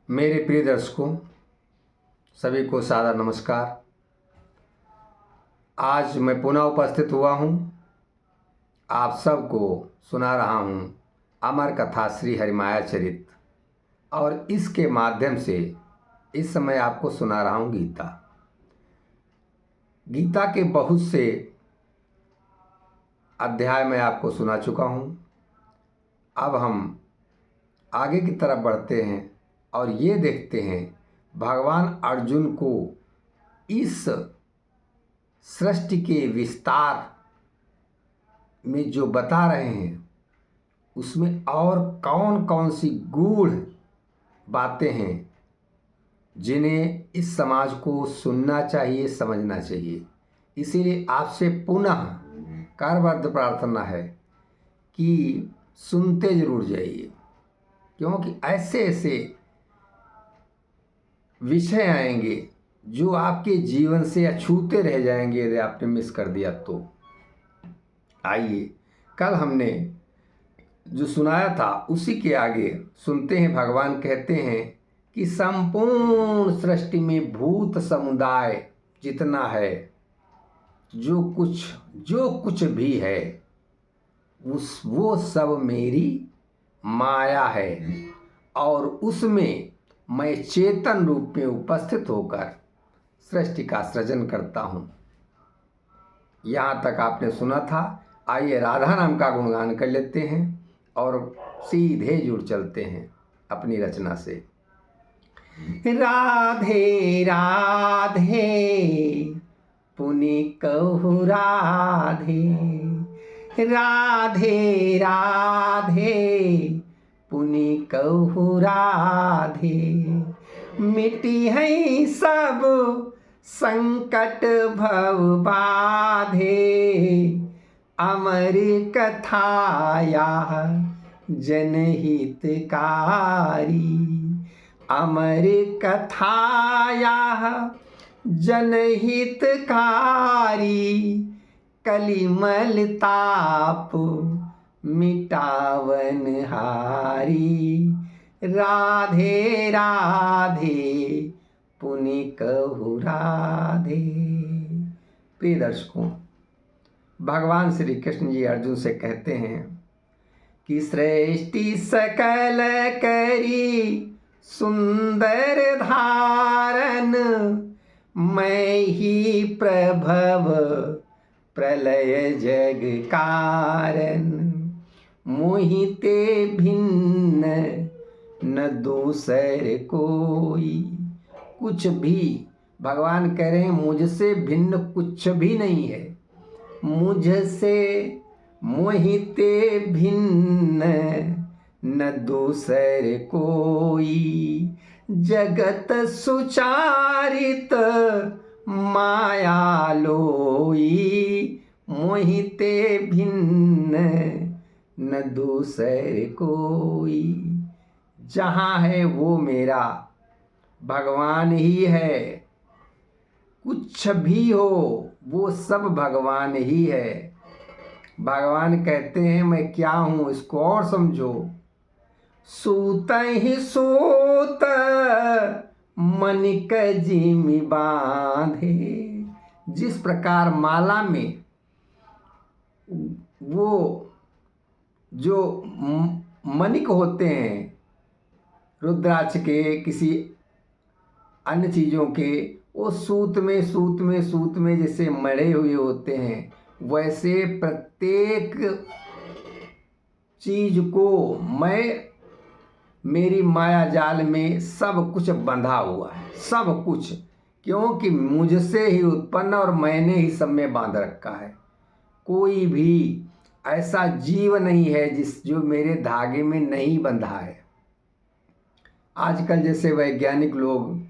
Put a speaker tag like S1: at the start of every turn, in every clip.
S1: मेरे प्रिय दर्शकों, सभी को सादर नमस्कार। आज मैं पुनः उपस्थित हुआ हूँ। आप सबको सुना रहा हूँ अमर कथा श्री हरिमाया चरित, और इसके माध्यम से इस समय आपको सुना रहा हूँ गीता के बहुत से अध्याय मैं आपको सुना चुका हूँ। अब हम आगे की तरफ बढ़ते हैं और ये देखते हैं भगवान अर्जुन को इस सृष्टि के विस्तार में जो बता रहे हैं उसमें और कौन कौन सी गूढ़ बातें हैं जिन्हें इस समाज को सुनना चाहिए, समझना चाहिए। इसीलिए आपसे पुनः करबद्ध प्रार्थना है कि सुनते जरूर जाइए, क्योंकि ऐसे ऐसे विषय आएंगे जो आपके जीवन से अछूते रह जाएंगे यदि आपने मिस कर दिया तो। आइए, कल हमने जो सुनाया था उसी के आगे सुनते हैं। भगवान कहते हैं कि संपूर्ण सृष्टि में भूत समुदाय जितना है, जो कुछ भी है, वो सब मेरी माया है, और उसमें मैं चेतन रूप में उपस्थित होकर सृष्टि का सृजन करता हूँ। यहाँ तक आपने सुना था। आइए राधा नाम का गुणगान कर लेते हैं और सीधे जुड़ चलते हैं अपनी रचना से। राधे राधे पुनि कहु राधे, राधे राधे पुनि कहु राधे। मिटी है सब संकट भव बाधे, अमर कथाया जनहितकारी, अमर कथाया जनहितकारी। कलिमल ताप मिटावन हारी, राधे राधे पुनि कहु राधे। प्रिय दर्शकों, भगवान श्री कृष्ण जी अर्जुन से कहते हैं कि सृष्टि सकल करी सुंदर धारन, मैं ही प्रभव प्रलय जग कारण। मोहिते भिन्न न दूसर कोई। कुछ भी, भगवान कह रहे हैं मुझसे भिन्न कुछ भी नहीं है। मुझसे मोहिते भिन्न न दूसर कोई। जगत सुचारित माया लोई, मोहिते भिन्न न दूसर कोई। जहाँ है वो मेरा भगवान ही है। कुछ भी हो वो सब भगवान ही है। भगवान कहते हैं मैं क्या हूँ, इसको और समझो। सूत ही सूत मनिक जिमि बांधे। जिस प्रकार माला में वो जो मणिक होते हैं, रुद्राक्ष के, किसी अन्य चीज़ों के, वो सूत में जैसे मड़े हुए होते हैं, वैसे प्रत्येक चीज को मैं, मेरी माया जाल में सब कुछ बंधा हुआ है, सब कुछ, क्योंकि मुझसे ही उत्पन्न और मैंने ही सब में बांध रखा है। कोई भी ऐसा जीव नहीं है जो मेरे धागे में नहीं बंधा है। आजकल जैसे वैज्ञानिक लोग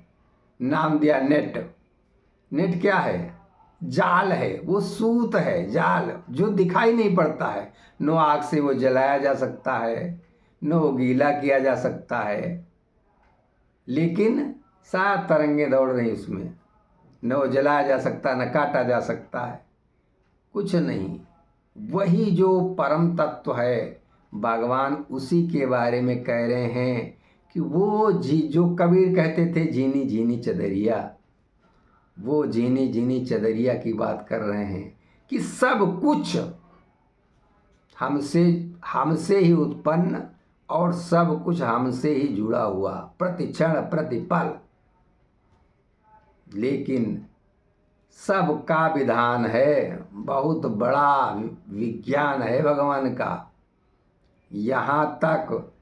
S1: नाम दिया नेट। नेट क्या है? जाल है। वो सूत है, जाल जो दिखाई नहीं पड़ता है। न आग से वो जलाया जा सकता है, न वो गीला किया जा सकता है, लेकिन सात तरंगें दौड़ रही उसमें। न वो जलाया जा सकता, न काटा जा सकता है, कुछ नहीं। वही जो परम तत्व है भगवान, उसी के बारे में कह रहे हैं कि वो जो कबीर कहते थे झीनी झीनी चदरिया, वो झीनी झीनी चदरिया की बात कर रहे हैं कि सब कुछ हमसे ही उत्पन्न और सब कुछ हमसे ही जुड़ा हुआ, प्रति क्षण प्रति पल। लेकिन सबका विधान है, बहुत बड़ा विज्ञान है भगवान का, यहाँ तक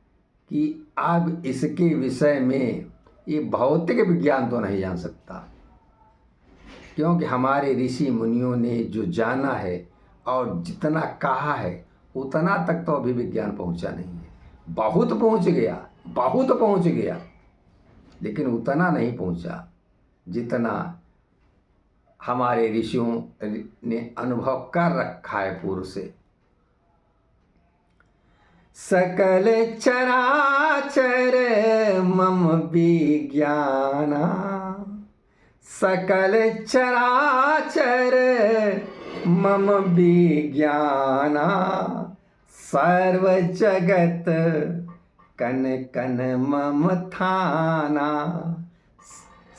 S1: कि अब इसके विषय में ये भौतिक विज्ञान तो नहीं जान सकता, क्योंकि हमारे ऋषि मुनियों ने जो जाना है और जितना कहा है उतना तक तो अभी विज्ञान पहुंचा नहीं है। बहुत पहुंच गया, लेकिन उतना नहीं पहुंचा जितना हमारे ऋषियों ने अनुभव कर रखा है पूर्व से। सकल चराचर मम विज्ञाना, सकल चराचर मम विज्ञाना, सर्व जगत कन कन मम थाना।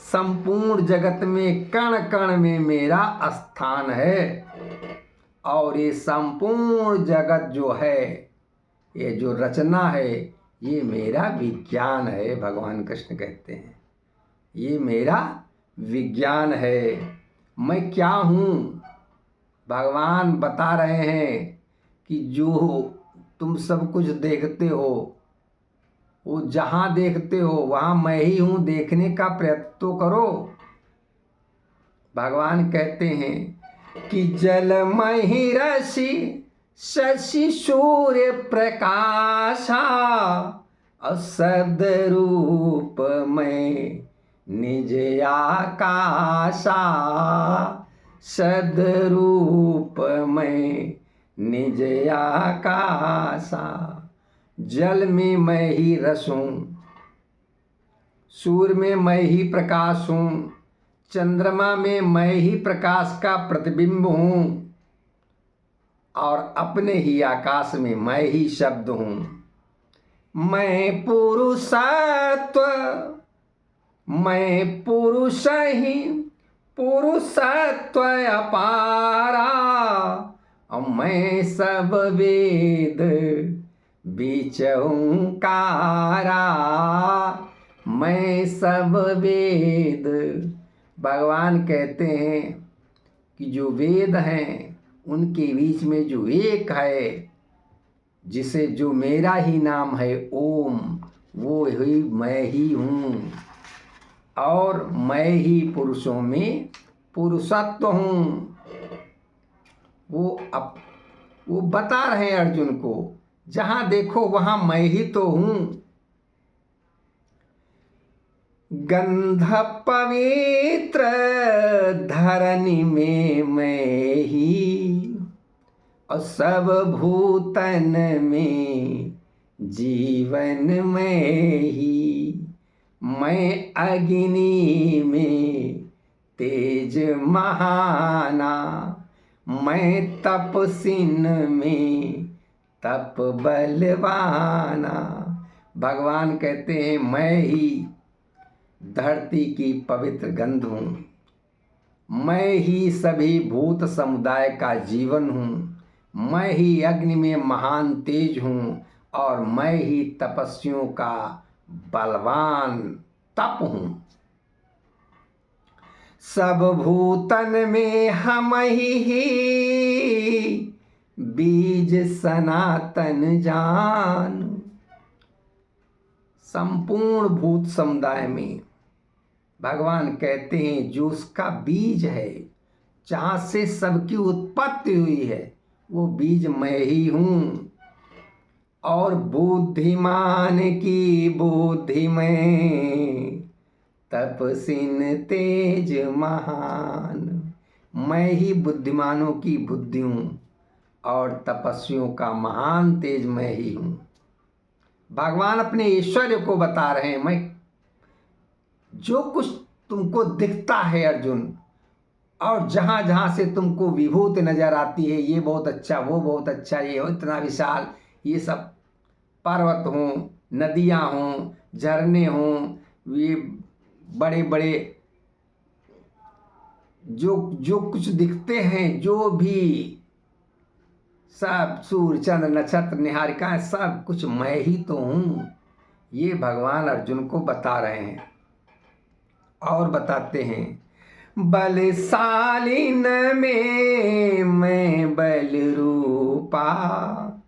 S1: संपूर्ण जगत में कण कण में मेरा स्थान है, और ये संपूर्ण जगत जो है, ये जो रचना है, ये मेरा विज्ञान है। भगवान कृष्ण कहते हैं ये मेरा विज्ञान है। मैं क्या हूँ? भगवान बता रहे हैं कि जो तुम सब कुछ देखते हो, वो जहाँ देखते हो वहाँ मैं ही हूँ, देखने का प्रयत्न तो करो। भगवान कहते हैं कि जलमहि रसि शशि सूर्य प्रकाशा, और शब्द रूप में निज आकाशा, शब्द रूप में निज आकाशा। जल में मैं ही रस हूँ, सूर्य में मैं ही प्रकाश हूँ, चंद्रमा में मैं ही प्रकाश का प्रतिबिंब हूँ, और अपने ही आकाश में मैं ही शब्द हूँ। मैं पुरुषत्व, मैं पुरुष ही पुरुषत्व अपारा, और मैं सब वेद बीच ओंकारा, मैं सब वेद। भगवान कहते हैं कि जो वेद हैं उनके बीच में जो एक है, जिसे जो मेरा ही नाम है ओम, वो ही मैं ही हूँ, और मैं ही पुरुषों में पुरुषत्व हूँ। वो बता रहे हैं अर्जुन को, जहाँ देखो वहाँ मैं ही तो हूँ। गंध पवित्र धरनी में मैं ही, और सब भूतन में जीवन में ही। मैं अग्नि में तेज महाना, मैं तपसिन में तप बलवाना। भगवान कहते हैं मैं ही धरती की पवित्र गंध हूँ, मैं ही सभी भूत समुदाय का जीवन हूँ, मैं ही अग्नि में महान तेज हूँ, और मैं ही तपस्वियों का बलवान तप हूँ। सब भूतन में हम ही बीज सनातन जान। संपूर्ण भूत समुदाय में भगवान कहते हैं जो उसका बीज है, जहाँ से सबकी उत्पत्ति हुई है, वो बीज मैं ही हूँ। और बुद्धिमान की बुद्धि में तपसिन तेज महान। मैं ही बुद्धिमानों की बुद्धि हूँ, और तपस्वियों का महान तेज मैं ही हूँ। भगवान अपने ऐश्वर्य को बता रहे हैं। मैं जो कुछ तुमको दिखता है अर्जुन, और जहाँ जहाँ से तुमको विभूति नजर आती है, ये बहुत अच्छा, वो बहुत अच्छा, ये इतना विशाल, ये सब पर्वत हों, नदियाँ हों, झरने हों, ये बड़े बड़े जो कुछ दिखते हैं, जो भी सब सूर्य चंद्र नक्षत्र निहारिकाएं, सब कुछ मैं ही तो हूँ। ये भगवान अर्जुन को बता रहे हैं। और बताते हैं, बलशालीन में मैं बल रूपा,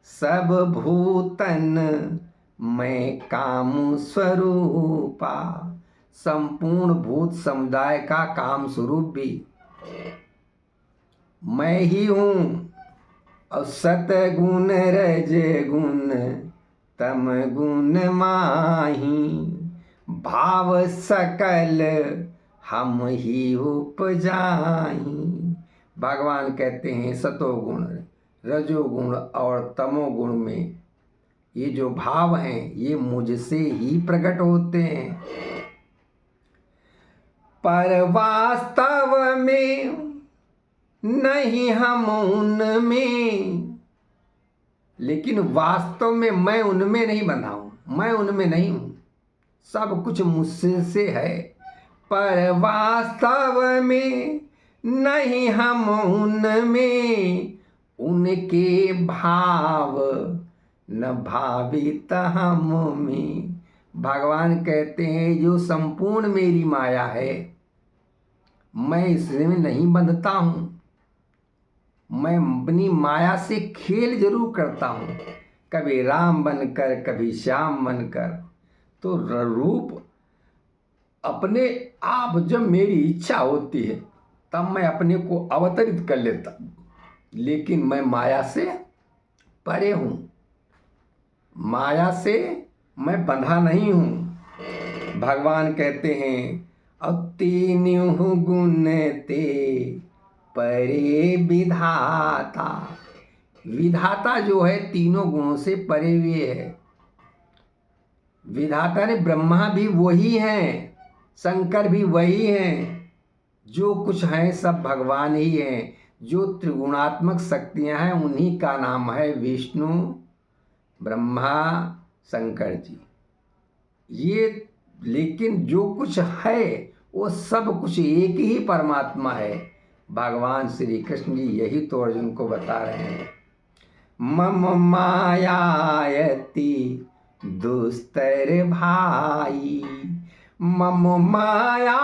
S1: सब भूतन मैं काम स्वरूपा। संपूर्ण भूत समुदाय का काम स्वरूप भी मैं ही हूँ। और सतगुण रज गुण तम गुण माही, भाव सकल हम ही उपजाही। भगवान कहते हैं सतोगुण, रजोगुण और तमोगुण में ये जो भाव हैं ये मुझसे ही प्रकट होते हैं। पर वास्तव में नहीं हम उनमें, लेकिन वास्तव में मैं उनमें नहीं बंधा हूँ, मैं उनमें नहीं हूँ, सब कुछ मुझसे है। पर वास्तव में नहीं हम उनमें, उनके भाव न भावित हम में। भगवान कहते हैं जो संपूर्ण मेरी माया है, मैं इसमें नहीं बंधता हूँ। मैं अपनी माया से खेल जरूर करता हूँ, कभी राम बनकर कभी श्याम बनकर। तो रूप अपने आप जब मेरी इच्छा होती है तब मैं अपने को अवतरित कर लेता, लेकिन मैं माया से परे हूँ, माया से मैं बंधा नहीं हूँ। भगवान कहते हैं, अब तीनों गुण ते परे विधाता। विधाता जो है तीनों गुणों से परे हुए है। विधाता ने ब्रह्मा भी वही हैं, शंकर भी वही हैं, जो कुछ हैं सब भगवान ही हैं। जो त्रिगुणात्मक शक्तियां हैं उन्हीं का नाम है विष्णु, ब्रह्मा, शंकर जी। ये लेकिन जो कुछ है वो सब कुछ एक ही परमात्मा है। भगवान श्री कृष्ण जी यही तो अर्जुन को बता रहे हैं। मम मायायति दुस्तर भाई, मम माया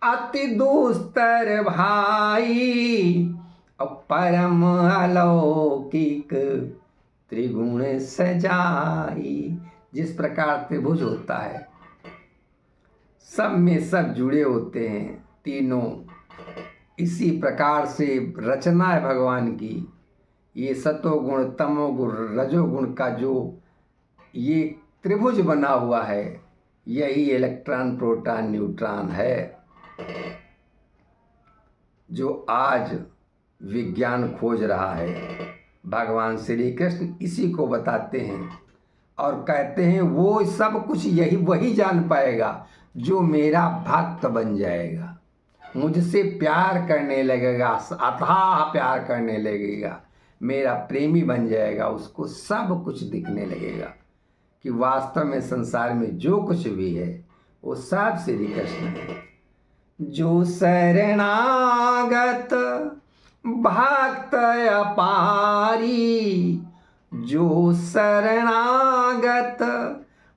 S1: अति दुस्तर भाई, परम अलौकिक त्रिगुण सजाई। जिस प्रकार त्रिभुज होता है, सब में सब जुड़े होते हैं तीनों, इसी प्रकार से रचना है भगवान की। ये सतोगुण तमोगुण रजोगुण का जो ये त्रिभुज बना हुआ है, यही इलेक्ट्रॉन प्रोटॉन न्यूट्रॉन है, जो आज विज्ञान खोज रहा है। भगवान श्री कृष्ण इसी को बताते हैं और कहते हैं वो सब कुछ यही वही जान पाएगा जो मेरा भक्त बन जाएगा, मुझसे प्यार करने लगेगा, अथाह प्यार करने लगेगा, मेरा प्रेमी बन जाएगा। उसको सब कुछ दिखने लगेगा कि वास्तव में संसार में जो कुछ भी है वो सब श्री कृष्ण है। जो शरणागत भक्त अपारी, जो शरणागत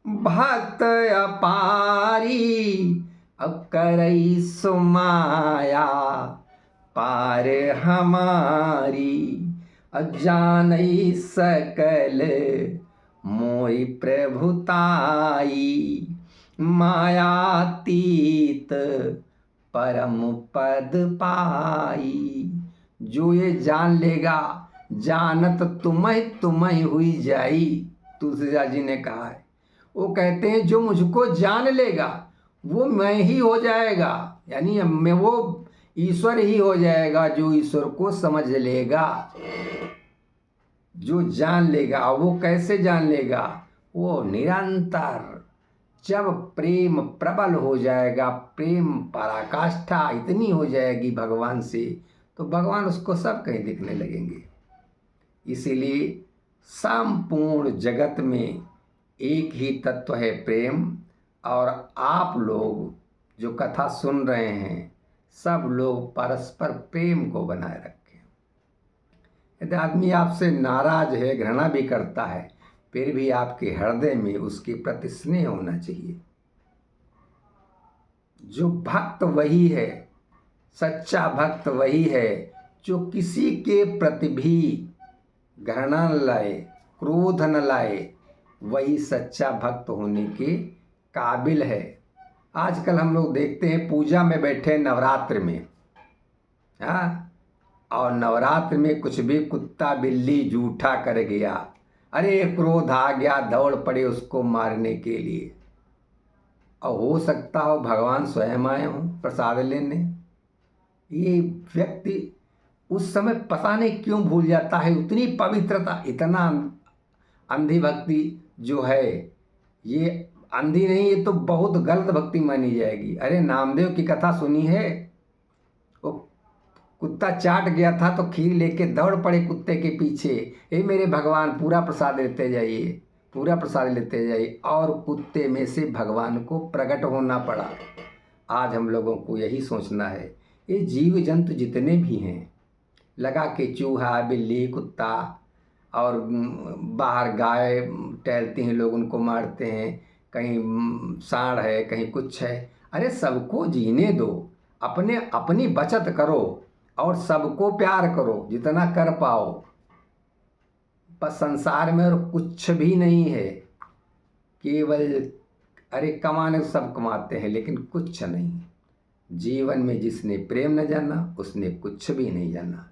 S1: भक्त अपारी, अब करई सुमाया पार हमारी। अजानई सकल मोहि प्रभुताई, मायातीत परम पद पाई। जो ये जान लेगा, जानत तुम्हें हुई जाई, तुलसीदास जी ने कहा है। वो कहते हैं जो मुझको जान लेगा वो मैं ही हो जाएगा, यानी मैं वो ईश्वर ही हो जाएगा जो ईश्वर को समझ लेगा। जो जान लेगा, वो कैसे जान लेगा? वो निरंतर जब प्रेम प्रबल हो जाएगा, प्रेम पराकाष्ठा इतनी हो जाएगी भगवान से, तो भगवान उसको सब कहीं दिखने लगेंगे। इसीलिए संपूर्ण जगत में एक ही तत्व है प्रेम। और आप लोग जो कथा सुन रहे हैं, सब लोग परस्पर प्रेम को बनाए रखें। यदि आदमी आपसे नाराज है, घृणा भी करता है, फिर भी आपके हृदय में उसके प्रति स्नेह होना चाहिए। जो भक्त वही है, सच्चा भक्त वही है जो किसी के प्रति भी घृणा न लाए, क्रोध न लाए। वही सच्चा भक्त होने के काबिल है। आजकल हम लोग देखते हैं पूजा में बैठे नवरात्र में, हाँ, और नवरात्र में कुछ भी कुत्ता बिल्ली जूठा कर गया, अरे क्रोध आ गया, दौड़ पड़े उसको मारने के लिए। और हो सकता हो भगवान स्वयं आए हों प्रसाद लेने। ये व्यक्ति उस समय पता नहीं क्यों भूल जाता है उतनी पवित्रता, इतना अंधी भक्ति जो है, ये अंधी नहीं, ये तो बहुत गलत भक्ति मानी जाएगी। अरे नामदेव की कथा सुनी है, वो कुत्ता चाट गया था तो खीर लेके दौड़ पड़े कुत्ते के पीछे, हे मेरे भगवान पूरा प्रसाद लेते जाइए, पूरा प्रसाद लेते जाइए, और कुत्ते में से भगवान को प्रकट होना पड़ा। आज हम लोगों को यही सोचना है, ये जीव जंतु जितने भी हैं, लगा के चूहा बिल्ली कुत्ता और बाहर गाय टहलती हैं, लोग उनको मारते हैं, कहीं सांड है कहीं कुछ है, अरे सबको जीने दो, अपनी बचत करो और सबको प्यार करो जितना कर पाओ। बस संसार में और कुछ भी नहीं है, केवल अरे कमाने सब कमाते हैं लेकिन कुछ नहीं। जीवन में जिसने प्रेम न जाना उसने कुछ भी नहीं जाना।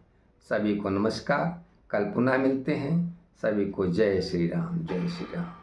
S1: सभी को नमस्कार, कल पुनः मिलते हैं। सभी को जय श्री राम, जय श्री राम।